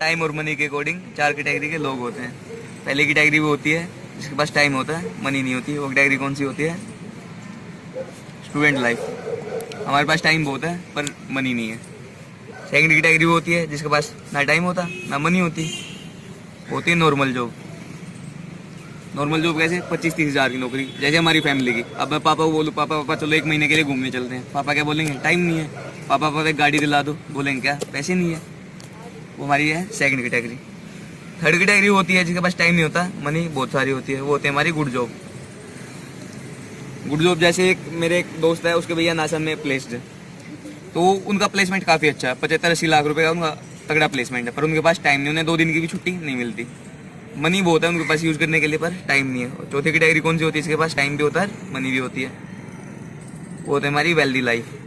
Time और money के according 4 category के लोग होते हैं। पहली कैटेगरी वो होती है जिसके पास टाइम होता है, मनी नहीं होती। वो कैटेगरी कौन सी होती है? Student life. हमारे पास टाइम बहुत है पर मनी नहीं है। सेकंड कैटेगरी वो होती है जिसके पास ना टाइम होता ना मनी होती, होती है नॉर्मल जॉब। नॉर्मल जॉब कैसे? 25-30 हज़ार की नौकरी, जैसे हमारी फैमिली की। अब मैं पापा को बोलूँ, पापा चलो 1 महीने के लिए घूमने चलते हैं, पापा क्या बोलेंगे? टाइम नहीं है। पापा एक गाड़ी दिला दो, बोलेंगे क्या? पैसे नहीं है। वो हमारी है सेकंड कैटेगरी। थर्ड कैटेगरी होती है जिसके पास टाइम नहीं होता, मनी बहुत सारी होती है, वो होती है हमारी गुड जॉब। गुड जॉब जैसे मेरे एक दोस्त है, उसके भैया नासा में प्लेस्ड है, तो उनका प्लेसमेंट काफ़ी अच्छा है, 75-80 लाख रुपए का उनका तगड़ा प्लेसमेंट है, पर उनके पास टाइम नहीं, उन्हें 2 दिन की भी छुट्टी नहीं मिलती। मनी बहुत है उनके पास यूज़ करने के लिए, पर टाइम नहीं है। चौथी कैटेगरी कौन सी होती है? इसके पास टाइम भी होता है, मनी भी होती है, वो होती है हमारी वेल्दी लाइफ।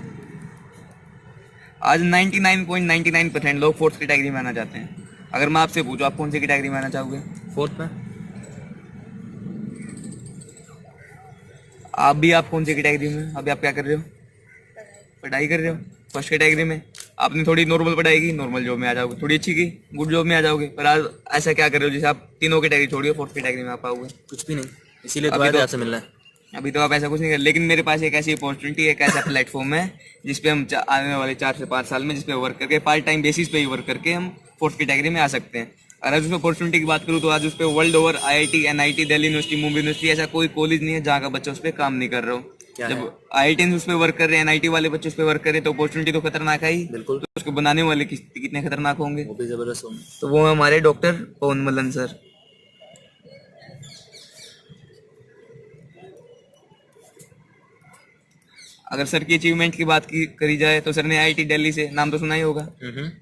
आज 99.99% लोग फोर्थ कैटेगरी में आना चाहते हैं। अगर मैं आपसे पूछूं आप कौन सी कैटेगरी में आना चाहोगे? फोर्थ में। आप कौन सी कैटेगरी में? अभी आप क्या कर रहे हो? पढ़ाई कर रहे हो। फर्स्ट कैटेगरी में आपने थोड़ी नॉर्मल पढ़ाई की, नॉर्मल जॉब में आ जाओगे, थोड़ी अच्छी की, गुड जॉब में आ जाओगे। पर आज ऐसा क्या कर रहे हो जैसे आप तीनों कैटेगरी छोड़िए, फोर्थ कैटेगरी में आ पाओगे? कुछ भी नहीं, इसीलिए तो आज आपसे मिलना है। अभी तो आप ऐसा कुछ नहीं कर, लेकिन मेरे पास एक ऐसी अपॉर्चुनिटी, एक ऐसा प्लेटफॉर्म है जिसपे हम आने वाले 4 से 5 साल में जिसपे वर्क करके, पार्ट टाइम बेसिस पे ही वर्क करके हम फोर्थ कैटेगरी में आ सकते हैं। और आज उस अपॉर्चुनिटी की बात करूँ तो आज उस पर world over IIT, NIT, Delhi university, Mumbai university, ऐसा कोई कॉलेज नहीं है जहाँ का बच्चा उस पर काम नहीं कर रहा हो। जब IIT उस पर वर्क कर रहे हैं, NIT वाले बच्चे उस पर वर्क कर रहे हैं, तो अपॉर्चुनिटी तो खतरनाक है ही। बिल्कुल। तो उसको बनाने वाले कितने खतरनाक होंगे? वो भी जबरदस्त होंगे। तो वो हमारे डॉक्टर पवन मलन सर। अगर सर की अचीवमेंट की बात करी जाए तो सर ने IIT दिल्ली से, नाम तो सुना ही होगा,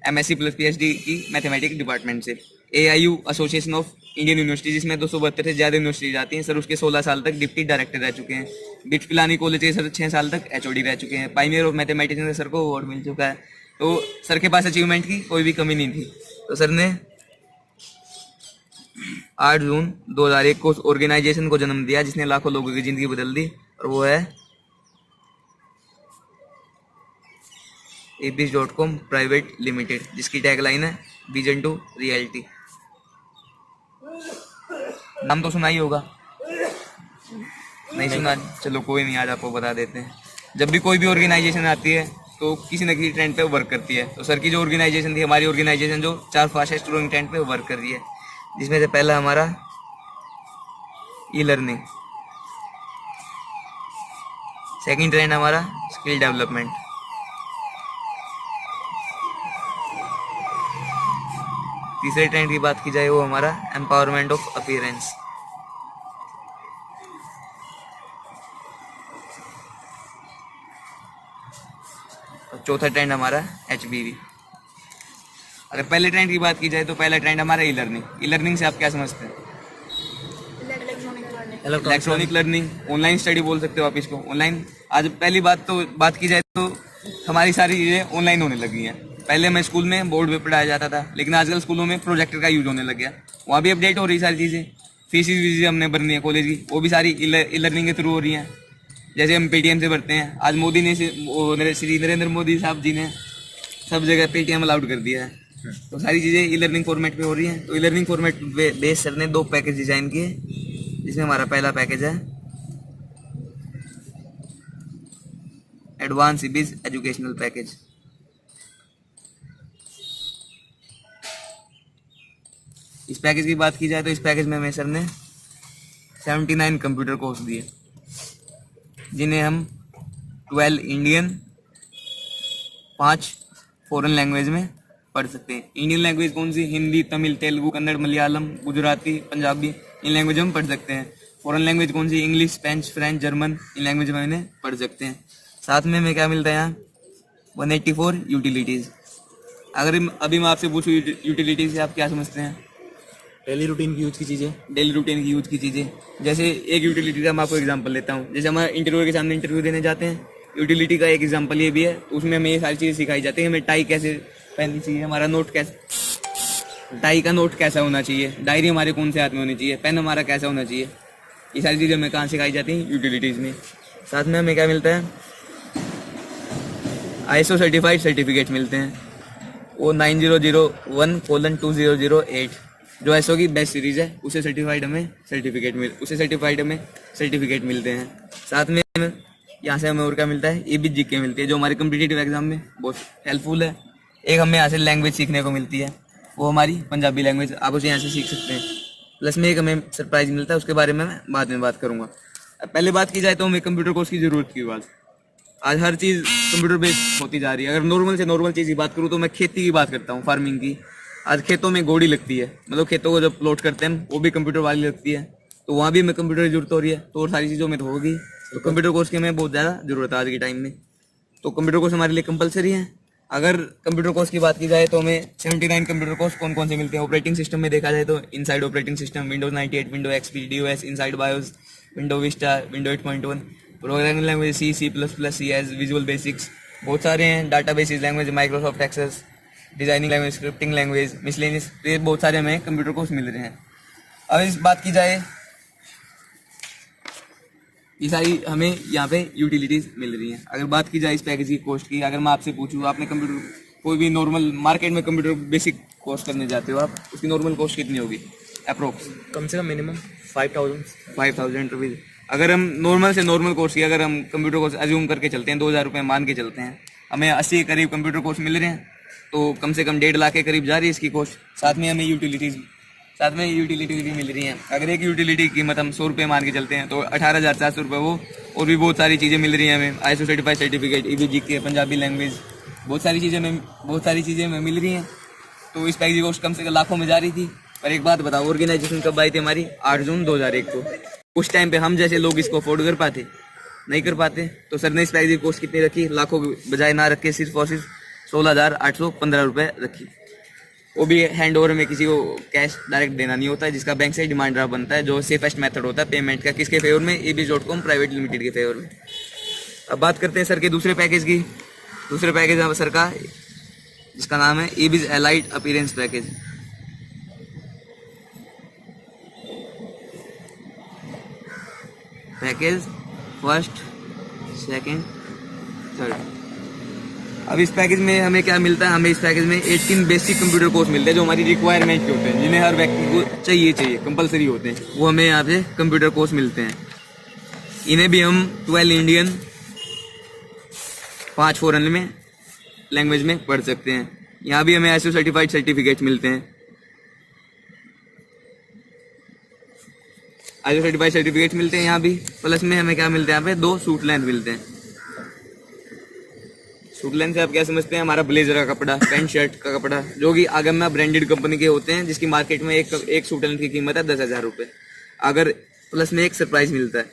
MSc प्लस PhD की मैथमेटिक्स डिपार्टमेंट से। AIU association of Indian university, जिसमें 272 से ज़्यादा यूनिवर्सिटी जाती हैं, सर उसके 16 साल तक डिप्टी डायरेक्टर रह चुके हैं। बिट्स पिलानी कॉलेज के सर 6 साल तक HOD रह चुके हैं। पाइनियर ऑफ मैथमेटिक्स में सर को अवार्ड मिल चुका है। तो सर के पास अचीवमेंट की कोई भी कमी नहीं थी। तो सर ने 8 जून 2001 को उस ऑर्गेनाइजेशन को जन्म दिया जिसने लाखों लोगों की ज़िंदगी बदल दी, और वो है abis.com प्राइवेट लिमिटेड, जिसकी टैगलाइन है विजन टू रियलिटी। नाम तो सुना ही होगा, नहीं सुना? चलो कोई नहीं, आज आपको बता देते हैं। जब भी कोई भी ऑर्गेनाइजेशन आती है तो किसी न किसी ट्रेंड पे वर्क करती है। तो सर की जो ऑर्गेनाइजेशन थी, हमारी ऑर्गेनाइजेशन जो 4 फास्टेस्ट ग्रोइंग ट्रेंड पे वर्क कर रही है, जिसमें से पहला हमारा E-लर्निंग, सेकंड ट्रेंड हमारा स्किल डेवलपमेंट, तीसरे ट्रेंड की बात की जाए वो हमारा एम्पावरमेंट ऑफ अपीयरेंस, और चौथा ट्रेंड हमारा HBV। अगर पहले ट्रेंड की बात की जाए तो पहला ट्रेंड हमारा E-लर्निंग। E-लर्निंग से आप क्या समझते हैं? इलेक्ट्रॉनिक लर्निंग, ऑनलाइन स्टडी बोल सकते हो आप इसको। ऑनलाइन आज पहली बात की जाए तो हमारी सारी चीज़ें ऑनलाइन होने लगी हैं। पहले मैं स्कूल में बोर्ड पे पढ़ाया जाता था, लेकिन आजकल स्कूलों में प्रोजेक्टर का यूज होने लग गया, वहाँ भी अपडेट हो रही सारी चीज़ें। फीस हमने भरनी है कॉलेज की, वो भी सारी ई-लर्निंग के थ्रू हो रही हैं। जैसे हम Paytm से भरते हैं, आज मोदी ने, श्री नरेंद्र मोदी साहब जी ने सब जगह Paytm अलाउड कर दिया है। तो सारी चीज़ें ई-लर्निंग फॉर्मेट पे हो रही हैं। तो ई-लर्निंग फॉर्मेट बेस सर ने 2 पैकेज डिज़ाइन किए, जिसमें हमारा पहला पैकेज है एडवांस EBIS एजुकेशनल पैकेज। इस पैकेज की बात की जाए तो इस पैकेज में हमें सर ने 79 कंप्यूटर कोर्स दिए, जिन्हें हम 12 इंडियन, 5 फॉरेन लैंग्वेज में पढ़ सकते हैं। इंडियन लैंग्वेज कौन सी? हिंदी, तमिल, तेलुगु, कन्नड़, मलयालम, गुजराती, पंजाबी, इन लैंग्वेज में पढ़ सकते हैं। फॉरेन लैंग्वेज कौन सी? इंग्लिश, स्पेनिश, फ्रेंच, जर्मन, इन लैंग्वेज में इन्हें पढ़ सकते हैं। साथ में हमें क्या मिलता है यहाँ? 184 यूटिलिटीज़। अगर अभी मैं आपसे पूछूँ यूटिलिटीज़ से आप क्या समझते हैं? डेली रूटीन की यूज की चीज़ें। डेली रूटीन की यूज की चीज़ें, जैसे एक यूटिलिटी का मैं आपको एग्जांपल लेता हूँ। जैसे हम इंटरव्यू के सामने इंटरव्यू देने जाते हैं, यूटिलिटी का एक एग्जांपल ये भी है, तो उसमें हमें ये सारी चीज़ें सिखाई जाती है। हमें टाई कैसे पहननी चाहिए, हमारा नोट कैसे, टाई का नोट कैसा होना चाहिए, डायरी हमारे कौन से हाथ में होनी चाहिए, पेन हमारा कैसा होना चाहिए, ये सारी चीज़ें हमें कहाँ सिखाई जाती हैं? यूटिलिटीज़ में। साथ में हमें क्या मिलता है? ISO सर्टिफाइड सर्टिफिकेट मिलते हैं। वो 9001:2008 जो एसओ की बेस्ट सीरीज़ है, उसे सर्टिफाइड हमें सर्टिफिकेट मिलते हैं। साथ में यहाँ से हमें और क्या मिलता है, एबी जीके मिलती है जो हमारे कम्पिटिटिव एग्जाम में बहुत हेल्पफुल है। एक हमें यहाँ से लैंग्वेज सीखने को मिलती है, वो हमारी पंजाबी लैंग्वेज, आप उसे यहाँ से सीख सकते हैं। प्लस में एक हमें सरप्राइज मिलता है, उसके बारे में मैं बाद में बात करूँगा। पहले बात की जाए तो हमें कंप्यूटर कोर्स की ज़रूरत की बात, आज हर चीज़ कंप्यूटर बेस्ड होती जा रही है। अगर नॉर्मल से नॉर्मल चीज़ की बात करूँ तो मैं खेती की बात करता हूँ, फार्मिंग की। आज खेतों में गोड़ी लगती है, मतलब खेतों को जब प्लॉट करते हैं वो भी कंप्यूटर वाली लगती है, तो वहाँ भी हमें कंप्यूटर की जरूरत हो रही है। तो और सारी चीज़ों में तो होगी, तो कंप्यूटर कोर्स की हमें बहुत ज़्यादा ज़रूरत है आज के टाइम में। तो कंप्यूटर कोर्स हमारे लिए कंपलसरी है। अगर कंप्यूटर कोर्स की बात की जाए तो हमें 79 कंप्यूटर कोर्स कौन कौन से मिलते हैं। ऑपरेटिंग सिस्टम में देखा जाए तो inside operating system, Windows 98, window XP, DOS, inside BIOS, window Vista, window 8.1, programming language C, C plus plus, C S, visual basics, बहुत सारे हैं। Databases language, Microsoft Access, designing language, scripting language, miscellaneous, ये बहुत सारे हमें computer course मिल रहे हैं। अब इस बात की जाए, ये सारी हमें यहाँ पे यूटिलिटीज़ मिल रही हैं। अगर बात की जाए इस पैकेज की कॉस्ट की, अगर मैं आपसे पूछूँ, आपने कंप्यूटर कोई भी नॉर्मल मार्केट में कंप्यूटर बेसिक कोर्स करने जाते हो आप, उसकी नॉर्मल कॉस्ट कितनी होगी अप्रोक्स? कम से कम मिनिमम 5000 रुपीज़। अगर हम नॉर्मल से नॉर्मल कोर्स की, अगर हम कंप्यूटर कोर्स अज्यूम करके चलते हैं, 2000 रुपये मान के चलते हैं, हमें 80 के करीब कंप्यूटर कोर्स मिल रहे हैं, तो कम से कम 1.5 लाख के करीब जा रही है इसकी कॉस्ट। साथ में हमें यूटिलिटीज़ भी मिल रही हैं। अगर एक यूटिलिटी की कीमत हम 100 रुपये मान के चलते हैं तो 18,400 रुपये वो, और भी बहुत सारी चीज़ें मिल रही हैं हमें, ISO सर्टिफाइड सर्टिफिकेट, EBG के, पंजाबी लैंग्वेज, बहुत सारी चीज़ें हमें मिल रही हैं। तो इस पैकेज की कॉस्ट कम से कम लाखों में जा रही थी। पर एक बात बताओ, ऑर्गेनाइजेशन कब आई थी हमारी? 8 जून 2001 को। उस टाइम पे हम जैसे लोग इसको अफोर्ड कर पाते? नहीं कर पाते। तो सर ने इस पैकेज की कॉस्ट कितनी रखी? लाखों बजाय ना रख के सिर्फ और सिर्फ 16,815 रुपये रखी। वो भी हैंड ओवर में, किसी को कैश डायरेक्ट देना नहीं होता है, जिसका बैंक से डिमांड ड्राफ्ट बनता है, जो सेफेस्ट मेथड होता है पेमेंट का। किसके फेवर में? abis.com प्राइवेट लिमिटेड के फेवर में। अब बात करते हैं सर के दूसरे पैकेज की। दूसरे पैकेज है सर का, जिसका नाम है एबिस elite appearance package. Package first, second, third. अब इस पैकेज में हमें क्या मिलता है? हमें इस पैकेज में 18 बेसिक कंप्यूटर कोर्स मिलते हैं जो हमारी रिक्वायरमेंट के होते हैं, जिन्हें हर व्यक्ति को चाहिए कंपलसरी होते हैं, वो हमें यहाँ पे कंप्यूटर कोर्स मिलते हैं। इन्हें भी हम 12 इंडियन, 5 फॉरेन में लैंग्वेज में पढ़ सकते हैं। यहाँ भी हमें ISO सर्टिफाइड सर्टिफिकेट मिलते हैं। ISO सर्टिफाइड सर्टिफिकेट मिलते हैं यहाँ भी। प्लस में हमें क्या मिलते हैं? यहाँ पे 2 सूट लेंथ मिलते हैं। सूट लेंथ से आप क्या समझते हैं? हमारा ब्लेजर का कपड़ा, पैंट शर्ट का कपड़ा, जो कि आगम्य ब्रांडेड कंपनी के होते हैं, जिसकी मार्केट में एक सूट लेंथ की कीमत है 10,000 रुपये। अगर प्लस में एक सरप्राइज मिलता है।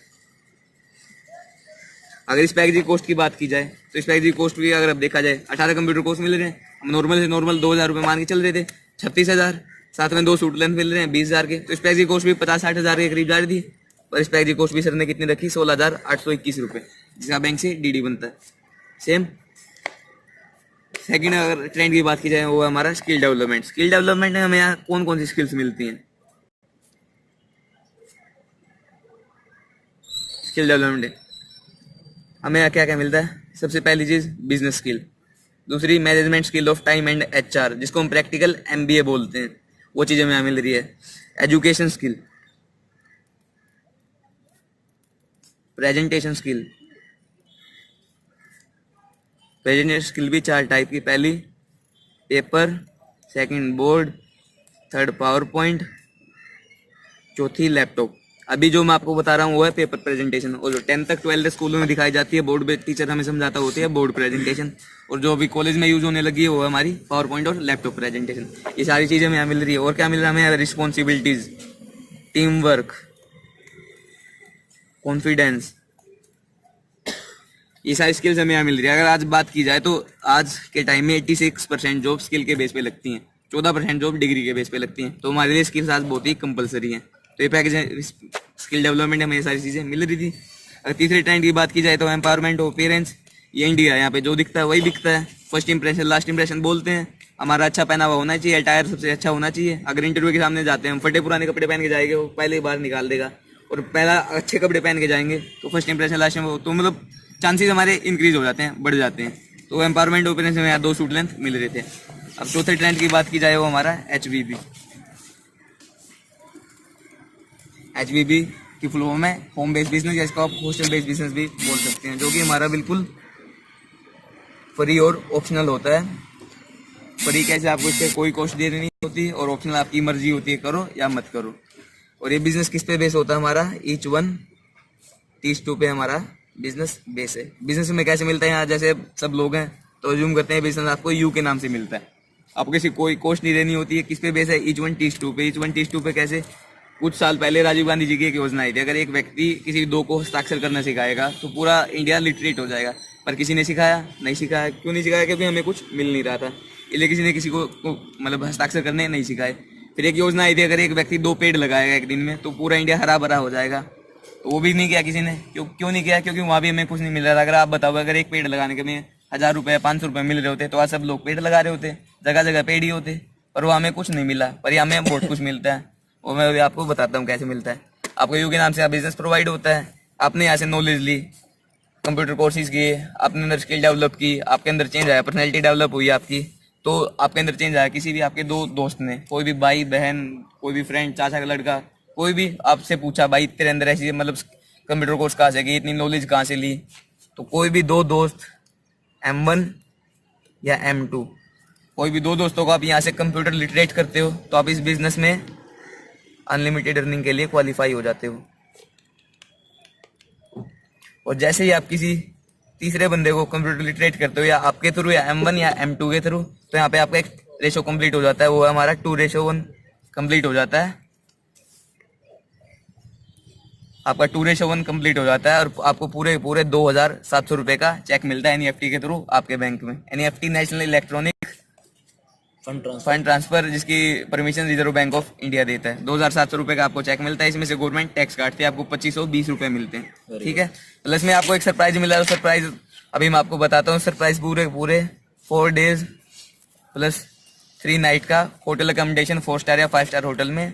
अगर इस पैकेज की कॉस्ट की बात की जाए तो इस पैकेज की कॉस्ट भी अगर अब देखा जाए, 18 कंप्यूटर कोर्स मिल रहे हैं। हम नॉर्मल से नॉर्मल 2,000 रुपये मान के चल रहे थे, 36,000। साथ में 2 सूट लेंथ मिल रहे हैं 20,000 के। तो इस पैकेज की कॉस्ट भी 50-60,000 के करीब जा रही थी। और इस पैकेज की कॉस्ट भी सर ने कितनी रखी? 16,821 रुपये, जिसका बैंक से DD बनता है सेम। सेकंड अगर ट्रेंड की बात की जाए, वो है हमारा स्किल डेवलपमेंट। स्किल डेवलपमेंट में हमें यहाँ कौन कौन सी स्किल्स मिलती हैं? स्किल डेवलपमेंट हमें यहाँ क्या क्या मिलता है? सबसे पहली चीज़ बिजनेस स्किल, दूसरी management skill of time and HR, जिसको हम प्रैक्टिकल MBA बोलते हैं, वो चीज़ हमें यहाँ मिल रही है। Education skill, presentation skill. Presentation skill भी 4 टाइप की, पहली paper, second board, third power point, चौथी लैपटॉप। अभी जो मैं आपको बता रहा हूँ वो है पेपर प्रेजेंटेशन, और जो 10th तक 12th स्कूलों में दिखाई जाती है, बोर्ड पे टीचर हमें समझाता होती है बोर्ड प्रेजेंटेशन, और जो अभी कॉलेज में यूज होने लगी है वो है हमारी पावर पॉइंट और लैपटॉप प्रेजेंटेशन। ये सारी चीज़ें हमें यहाँ मिल रही है। और क्या मिल रहा है हमें? रिस्पॉन्सिबिलिटीज, टीम वर्क, कॉन्फिडेंस, ये सारी स्किल्स हमें यहाँ मिल रही है। अगर आज बात की जाए तो आज के टाइम में 86% जॉब स्किल के बेस पे लगती हैं, 14% जॉब डिग्री के बेस पे लगती हैं। तो हमारे लिए स्किल्स आज बहुत ही कंपलसरी हैं। तो ये पैकेज है स्किल डेवलपमेंट, हमें ये सारी चीज़ें मिल रही थी। अगर तीसरे ट्रेंड की बात की जाए तो एम्पावरमेंट ऑफ पेरेंट्स। ये इंडिया, यहाँ पे जो दिखता है वही बिकता है। फर्स्ट इंप्रेशन लास्ट इंप्रेशन बोलते हैं। हमारा अच्छा पहनावा होना चाहिए, अटायर सबसे अच्छा होना चाहिए। अगर इंटरव्यू के सामने जाते हैं, हम फटे पुराने कपड़े पहन के जाएंगे, वो पहले ही बार निकाल देगा। और पहला अच्छे कपड़े पहन के जाएंगे तो फर्स्ट इंप्रेशन लास्ट में तो मतलब चांसेस हमारे इंक्रीज हो जाते हैं, बढ़ जाते हैं। तो एम्पावरमेंट ऑफ पेरेंट्स में यहाँ 2 सूट लेंथ मिल रहे थे। अब चौथे ट्रेंड की बात की जाए वो हमारा HVB। HVB की फुल फॉर्म है होम बेस्ड बिजनेस, या इसको आप हॉस्टल बेस्ड बिजनेस भी बोल सकते हैं, जो कि हमारा बिल्कुल फ्री और ऑप्शनल होता है। फ्री कैसे, आपको इससे कोई कॉस्ट देनी नहीं होती, और ऑप्शनल आपकी मर्जी होती है करो या मत करो। और ये बिजनेस किस पे बेस होता है हमारा, ईच वन टीच टू पे हमारा बिजनेस बेस है। बिजनेस में कैसे मिलता है, यहाँ जैसे सब लोग हैं तो अज्यूम करते हैं बिजनेस आपको यू के नाम से मिलता है, आपको किसी कोई कॉस्ट नहीं देनी होती है। किस पे बेस है, ईच वन टीच टू पे। ईच वन टीच टू पे कैसे, कुछ साल पहले राजीव गांधी जी की एक योजना आई थी, अगर एक व्यक्ति किसी दो को हस्ताक्षर करना सिखाएगा तो पूरा इंडिया लिटरेट हो जाएगा। पर किसी ने सिखाया नहीं सिखाया, क्यों नहीं सिखाया, क्योंकि हमें कुछ मिल नहीं रहा था, इसलिए किसी ने किसी को मतलब हस्ताक्षर करने नहीं सिखाए। फिर एक योजना आई थी, अगर एक व्यक्ति 2 पेड़ लगाएगा एक दिन में तो पूरा इंडिया हरा भरा हो जाएगा, तो वो भी नहीं किया किसी ने। क्यों नहीं किया, क्योंकि वहाँ भी हमें कुछ नहीं मिल रहा था। अगर आप बताओ, अगर एक पेड़ लगाने के में 1000 रुपये 500 रुपये मिल रहे होते तो आज सब लोग पेड़ लगा रहे होते, जगह जगह पेड़ ही होते, पर वो हमें कुछ नहीं मिला। पर ये हमें बहुत कुछ मिलता है, वो मैं अभी आपको बताता हूँ कैसे मिलता है। आपको यू के नाम से बिजनेस प्रोवाइड होता है, आपने यहाँ से नॉलेज ली, कंप्यूटर कोर्सेज किए, आपने अंदर स्किल डेवलप की, आपके अंदर चेंज आया, पर्सनैलिटी डेवलप हुई आपकी, तो आपके अंदर चेंज आया। किसी भी आपके 2 दोस्त ने, कोई भी भाई बहन, कोई भी फ्रेंड, चाचा का लड़का, कोई भी आपसे पूछा भाई तेरे अंदर ऐसी मतलब कंप्यूटर कोर्स कहाँ से की, इतनी नॉलेज कहाँ से ली, तो कोई भी 2 दोस्त M1 या M2, कोई भी 2 दोस्तों को आप यहाँ से कंप्यूटर लिटरेट करते हो तो आप इस बिजनेस में अनलिमिटेड अर्निंग के लिए क्वालिफाई हो जाते हो। और जैसे ही आप किसी तीसरे बंदे को कंप्यूटर लिटरेट करते हो, या आपके थ्रू या M1 या M2 के थ्रू, तो यहाँ पे आपका एक रेशो कंप्लीट हो जाता है, वो हमारा 2:1 कंप्लीट हो जाता है। आपका 2:1 कंप्लीट हो जाता है, और आपको पूरे 2700 रुपये का चेक मिलता है NEFT के थ्रू आपके बैंक में। NEFT national electronic fund transfer, जिसकी permission reserve bank of India देता है। 2700 रुपये का आपको चेक मिलता है, इसमें से गवर्नमेंट टैक्स काटती है, आपको 2520 रुपये मिलते हैं, ठीक है। प्लस में आपको एक सरप्राइज मिला है, सरप्राइज अभी मैं आपको बताता हूँ। सरप्राइज पूरे 4 डेज प्लस 3 नाइट का होटल अकोमोडेशन 4 स्टार या 5 स्टार होटल में,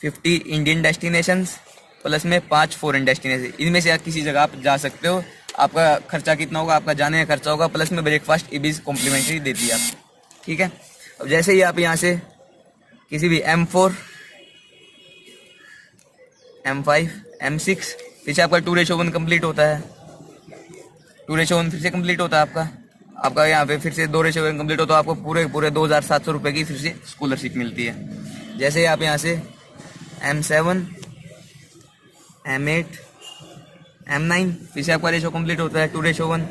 50 इंडियन डेस्टिनेशंस प्लस में 5 फॉरेन डेस्टिनेशन। इनमें से किसी जगह आप जा सकते हो। आपका खर्चा कितना होगा, आपका जाने का खर्चा होगा, प्लस में ब्रेकफास्ट इबीज कॉम्प्लीमेंट्री देती है आपको, ठीक है। अब जैसे ही आप यहाँ से किसी भी M4, M5, M6, फिर से आपका 2:1 कंप्लीट होता है, 2:1 फिर से कंप्लीट होता है आपका यहाँ पे फिर से 2:1 कंप्लीट होता है, आपको पूरे 2700 रुपये की फिर से स्कॉलरशिप मिलती है। जैसे ही आप यहाँ से M7, M8, M9, फिर से आपका रेशो कंप्लीट होता है 2:1,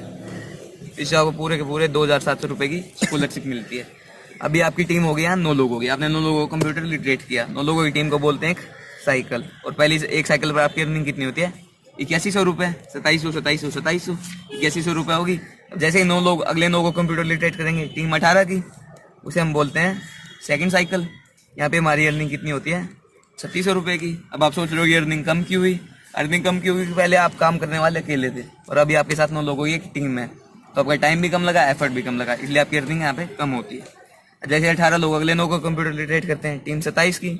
फिर से आपको पूरे 2700 रुपये की स्कॉलरशिप मिलती है। अभी आपकी टीम हो गई यहाँ 9 लोगों की, आपने 9 लोगों को कंप्यूटर लिटरेट किया। 9 लोगों की टीम को बोलते हैं एक साइकिल, और पहली एक साइकिल पर आपकी अर्निंग कितनी होती है, 8100 रुपये, 8100 रुपये होगी। जैसे ही 9 लोग अगले 9 को कंप्यूटर लिटरेट करेंगे, टीम 18 की, उसे हम बोलते हैं सेकंड साइकिल। यहाँ पे हमारी अर्निंग कितनी होती है, 3600 रुपये की। अब आप सोच रहे हो कि अर्निंग कम क्यों हुई, अर्निंग कम क्यों हुई, पहले आप काम करने वाले अकेले थे और अभी आपके साथ 9 लोगों की एक टीम है, तो आपका टाइम भी कम लगा, एफर्ट भी कम लगा, इसलिए आपकी अर्निंग यहाँ पे कम होती है। जैसे 18 लोग अगले 9 को कंप्यूटर लिटरेट करते हैं, टीम 27 की,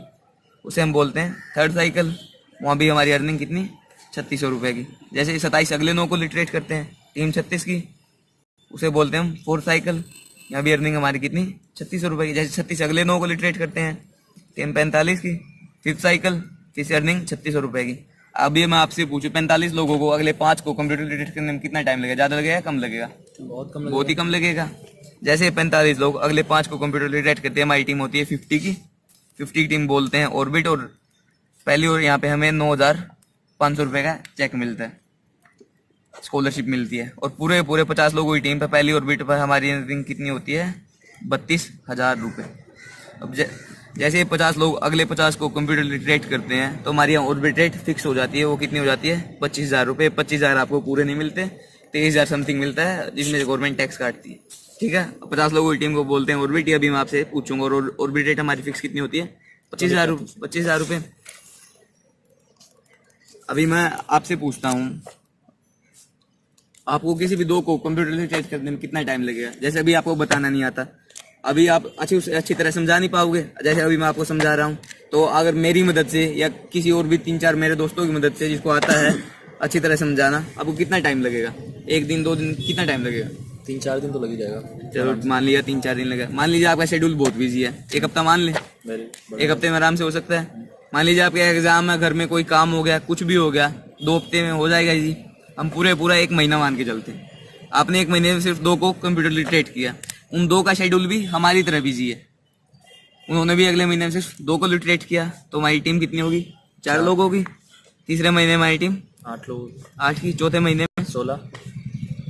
उसे हम बोलते हैं थर्ड साइकिल। वहाँ भी हमारी अर्निंग कितनी, 3600 रुपये की। जैसे 27 अगले 9 को लिटरेट करते हैं, टीम 36 की, उसे बोलते हैं हम फोर्थ साइकिल। यहाँ भी अर्निंग हमारी कितनी, 3600 रुपये की। जैसे 36 अगले 9 को लिटरेट करते हैं, टीम 45 की, फिफ्थ साइकिल, फिर से अर्निंग 3600 रुपये की। अभी मैं आपसे पूछूं 45 लोगों को अगले 5 को कंप्यूटर लिटरेट करने में कितना टाइम लगेगा, ज़्यादा लगेगा कम लगेगा, बहुत ही कम लगेगा। जैसे 45 लोग अगले 5 को कंप्यूटर लिटरेट करते हैं, हमारी टीम होती है 50 की टीम बोलते हैं ऑर्बिट। और पहली और यहाँ पे हमें 9500 रुपये का चेक मिलता है, स्कॉलरशिप मिलती है। और पूरे 50 लोगों की टीम पर पहली ऑर्बिट पर हमारी अर्निंग कितनी होती है, 32,000 रुपये। अब जैसे 50 लोग अगले 50 को कंप्यूटर लिटरेट करते हैं तो हमारी यहाँ ऑर्बिट रेट फिक्स हो जाती है। वो कितनी हो जाती है, 25,000 रुपये। 25,000 आपको पूरे नहीं मिलते, 23,000 समथिंग मिलता है, जिसमें से गवर्नमेंट टैक्स काटती है, ठीक है। 50 लोगों की टीम को बोलते हैं ऑर्बिट। अभी मैं आपसे पूछूंगा, और ऑर्बिट रेट हमारी फिक्स कितनी होती है, 25,000 रुपये। अभी मैं आपसे पूछता हूँ, आपको किसी भी 2 को कंप्यूटर लिटरेट करने में कितना टाइम लगेगा। जैसे अभी आपको बताना नहीं आता, अभी आप अच्छी तरह समझा नहीं पाओगे। जैसे अभी मैं आपको समझा रहा हूँ, तो अगर मेरी मदद से या किसी और भी 3-4 मेरे दोस्तों की मदद से जिसको आता है अच्छी तरह समझाना, आपको कितना टाइम लगेगा, 1 दिन 2 दिन, कितना टाइम लगेगा। 3-4 दिन तो लग ही जाएगा। चलो मान लिया 3-4 दिन लगे, मान लीजिए आपका शेड्यूल बहुत बिजी है, एक हफ्ता मान ले, एक हफ्ते में आराम से हो सकता है। मान लीजिए आपके एग्जाम है, घर में कोई काम हो गया, कुछ भी हो गया, 2 हफ्ते में हो जाएगा जी। हम पूरा 1 महीना मान के चलते हैं। आपने 1 महीने में सिर्फ 2 को कंप्यूटर लिटरेट किया, उन 2 का शेड्यूल भी हमारी तरह बिजी है। उन्होंने भी अगले महीने में सिर्फ 2 को लिटरेट किया, तो हमारी टीम कितनी होगी? 4 लोग होगी। तीसरे महीने में हमारी टीम 8 लोग, 8 की। चौथे महीने में 16,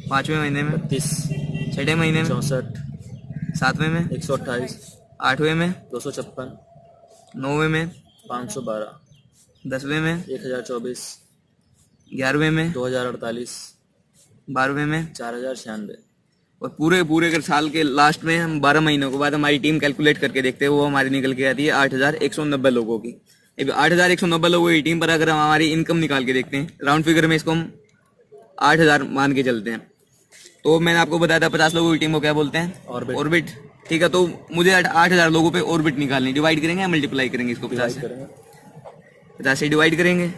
5वें महीने में 32, छठे महीने में 64, 7वें में 128, 8वें में 256, 9वें में 512, 10वें में 1024, 11वें में 2048, 12वें में 4096। और पूरे अगर साल के लास्ट में हम 12 महीनों के बाद हमारी टीम कैलकुलेट करके देखते हैं, वो हमारी निकल के आती है 8190 लोगों की। 8190 लोगों की टीम पर अगर हम हमारी इनकम निकाल के देखते हैं, राउंड फिगर में इसको हम 8000 मान के चलते हैं, तो मैंने आपको बताया था 50 लोगों की टीम को क्या बोलते हैं? ऑर्बिट। ठीक है, तो मुझे 8000 लोगों पे ऑर्बिट निकालनी, डिवाइड करेंगे या मल्टीप्लाई करेंगे इसको? 50 से डिवाइड करेंगे,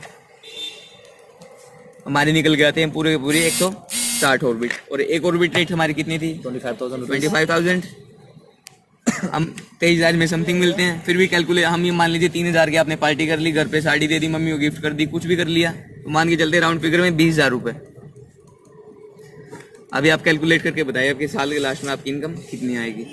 हमारी निकल के आते हैं पूरे 160 ऑर्बिट। और एक ऑर्बिट रेट हमारी कितनी थी? 25,000। हम 23,000 में समथिंग मिलते हैं। फिर भी कैलकुलेट, हम ये मान लीजिए 3,000 की आपने पार्टी कर ली, घर पे साड़ी दे दी, मम्मी को गिफ्ट कर दी, कुछ भी कर लिया, तो मान के चलते राउंड फिगर में 20,000 रुपए। अभी आप कैलकुलेट करके बताइए आपके साल के लास्ट में आपकी इनकम कितनी आएगी?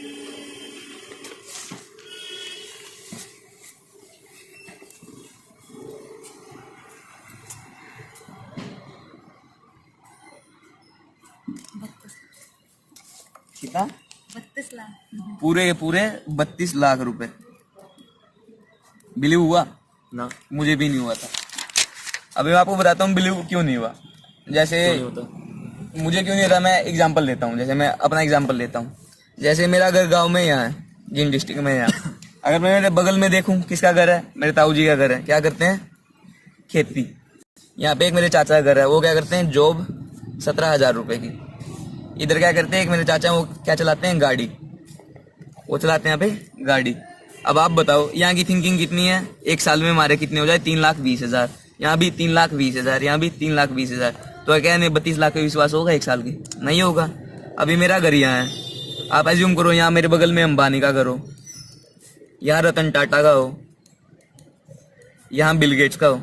कितना? 32 लाख। पूरे 32 लाख रुपए। बिलीव हुआ ना, मुझे भी नहीं हुआ था। अभी मैं आपको बताता हूँ बिलीव क्यों नहीं हुआ। जैसे नहीं होता। मुझे क्यों नहीं होता, मैं एग्जांपल देता हूँ। जैसे मैं अपना एग्जांपल लेता हूँ, जैसे मेरा घर गांव में यहाँ है, जिन डिस्ट्रिक्ट में यहाँ, अगर मैं मेरे बगल में देखूँ, किसका घर है? मेरे ताऊ जी का घर है। क्या करते हैं? खेती। यहाँ पे एक मेरे चाचा का घर है, वो क्या करते हैं? जॉब 17,000 रुपए की। इधर क्या करते हैं? एक मेरे चाचा, वो क्या चलाते हैं? गाड़ी। वो चलाते हैं यहाँ पे गाड़ी। अब आप बताओ यहाँ की थिंकिंग कितनी है? एक साल में हमारे कितने हो जाए? 3,20,000। यहाँ भी 3,20,000, यहाँ भी 3,20,000। तो क्या नहीं 32 लाख का विश्वास होगा एक साल की? नहीं होगा। अभी मेरा घर यहाँ है, आप एज्यूम करो यहाँ मेरे बगल में अंबानी का घर हो, यहाँ रतन टाटा का हो, यहाँ बिल गेट्स का हो,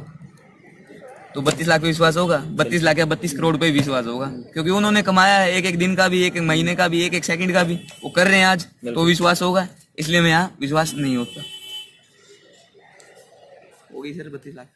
तो 32 लाख पे विश्वास होगा? 32 लाख या 32 करोड़ पे विश्वास होगा, क्योंकि उन्होंने कमाया है एक दिन का भी, एक महीने का भी, एक सेकंड का भी, वो कर रहे हैं आज, तो विश्वास होगा। इसलिए मैं यहाँ विश्वास नहीं होता। होगी सर 32 लाख।